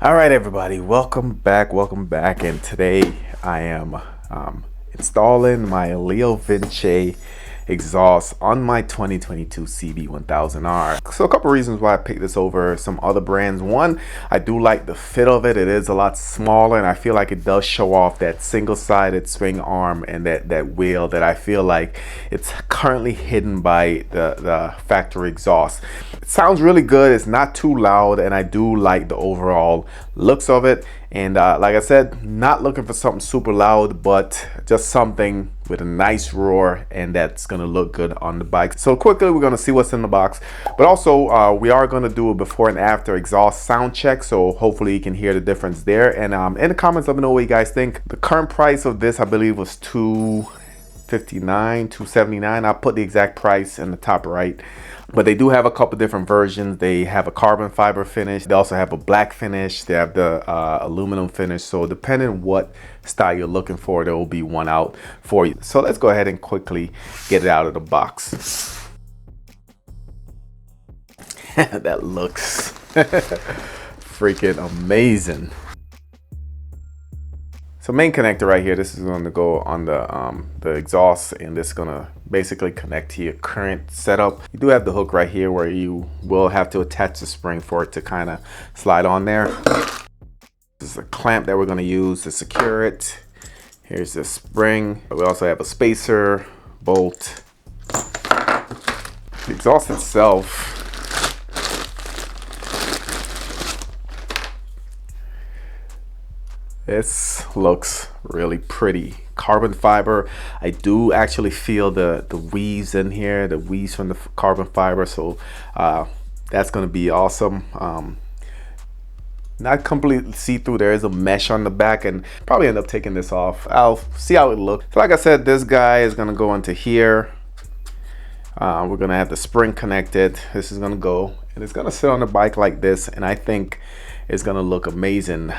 All right, everybody, welcome back, and today I am installing my Leovince exhaust on my 2022 CB1000R. So a couple reasons why I picked this over some other brands. One, I do like the fit of it. It is a lot smaller, and I feel like it does show off that single-sided swing arm and that wheel that I feel like it's currently hidden by the factory exhaust. It sounds really good. It's not too loud, and I do like the overall looks of it. And like I said, not looking for something super loud, but just something with a nice roar and that's gonna look good on the bike. So quickly, we're gonna see what's in the box, but also we are gonna do a before and after exhaust sound check, so hopefully you can hear the difference there. And in the comments, let me know what you guys think. The current price of this, I believe, was $259, $279. I'll put the exact price in the top right. But they do have a couple different versions. They have a carbon fiber finish. They also have a black finish. They have the aluminum finish. So depending on what style you're looking for, there will be one out for you. So let's go ahead and quickly get it out of the box. That looks freaking amazing. So main connector right here, this is going to go on the exhaust, and this is going to basically connect to your current setup. You do have the hook right here where you will have to attach the spring for it to kind of slide on there. This is a clamp that we're going to use to secure it. Here's the spring. We also have a spacer, bolt. The exhaust itself, this looks really pretty. Carbon fiber. I do actually feel the weaves in here, the weaves from the carbon fiber. So that's going to be awesome. Not completely see-through. There is a mesh on the back, and probably end up taking this off. I'll see how it looks. So like I said, this guy is going to go into here. We're going to have the spring connected. This is going to go, and it's going to sit on the bike like this, and I think it's gonna look amazing.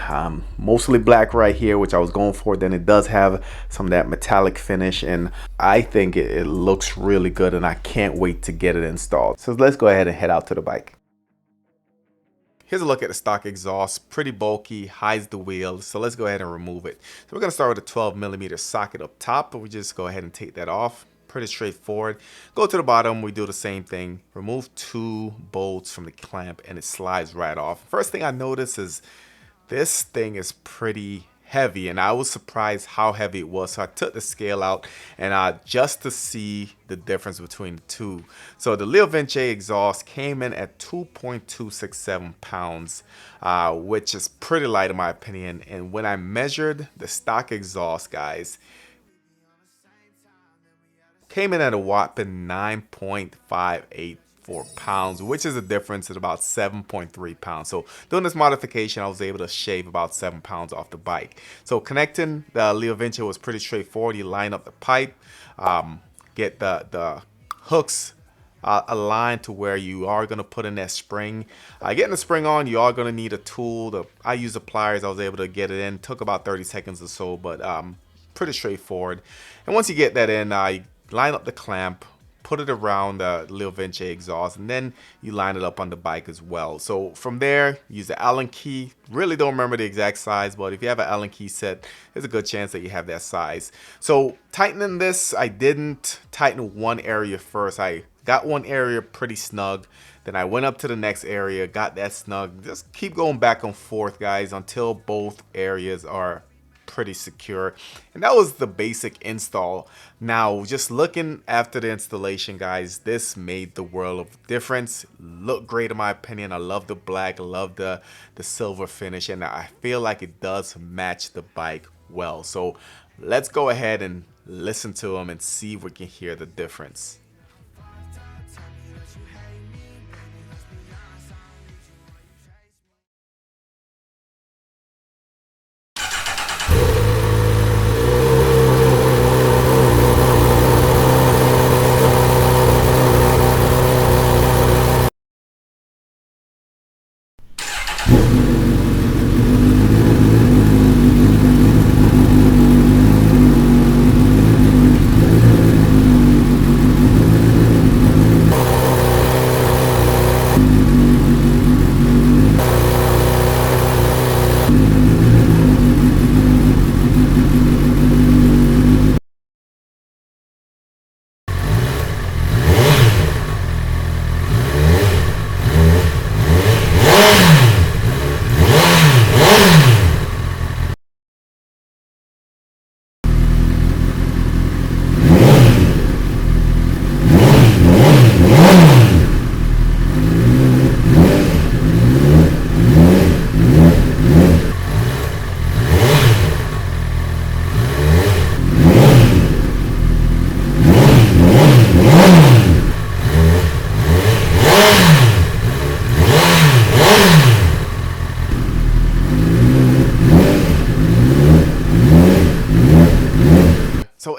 Mostly black right here, which I was going for. Then it does have some of that metallic finish, and I think it looks really good, and I can't wait to get it installed. So let's go ahead and head out to the bike. Here's a look at the stock exhaust. Pretty bulky, hides the wheel. So let's go ahead and remove it. So we're gonna start with a 12mm socket up top, but we just go ahead and take that off. Pretty straightforward. Go to the bottom, we do the same thing. Remove 2 bolts from the clamp, and it slides right off. First thing I noticed is this thing is pretty heavy, and I was surprised how heavy it was. So I took the scale out, and just to see the difference between the two. So the Leovince exhaust came in at 2.267 pounds, which is pretty light in my opinion. And when I measured the stock exhaust, guys, came in at a whopping 9.584 pounds, which is a difference at about 7.3 pounds. So doing this modification, I was able to shave about 7 pounds off the bike. So connecting the Leovince was pretty straightforward. You line up the pipe, get the hooks aligned to where you are going to put in that spring. Getting the spring on, you are going to need a tool. I used the pliers. I was able to get it in. Took about 30 seconds or so, but pretty straightforward. And once you get that in, line up the clamp, put it around the Leovince exhaust, and then you line it up on the bike as well. So from there, use the Allen key. Really don't remember the exact size, but if you have an Allen key set, there's a good chance that you have that size. So tightening this, I didn't tighten one area first. I got one area pretty snug. Then I went up to the next area, got that snug. Just keep going back and forth, guys, until both areas are pretty secure. And that was the basic install. Now, just looking after the installation, guys, this made the world of difference. Looked great in my opinion. I love the black, I love the silver finish, and I feel like it does match the bike well. So let's go ahead and listen to them and see if we can hear the difference.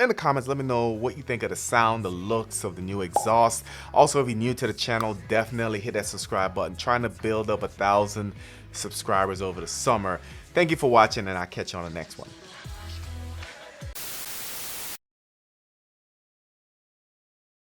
in the comments, let me know what you think of the sound, the looks of the new exhaust. Also, if you're new to the channel, definitely hit that subscribe button. Trying to build up 1,000 subscribers over the summer. Thank you for watching, and I'll catch you on the next one.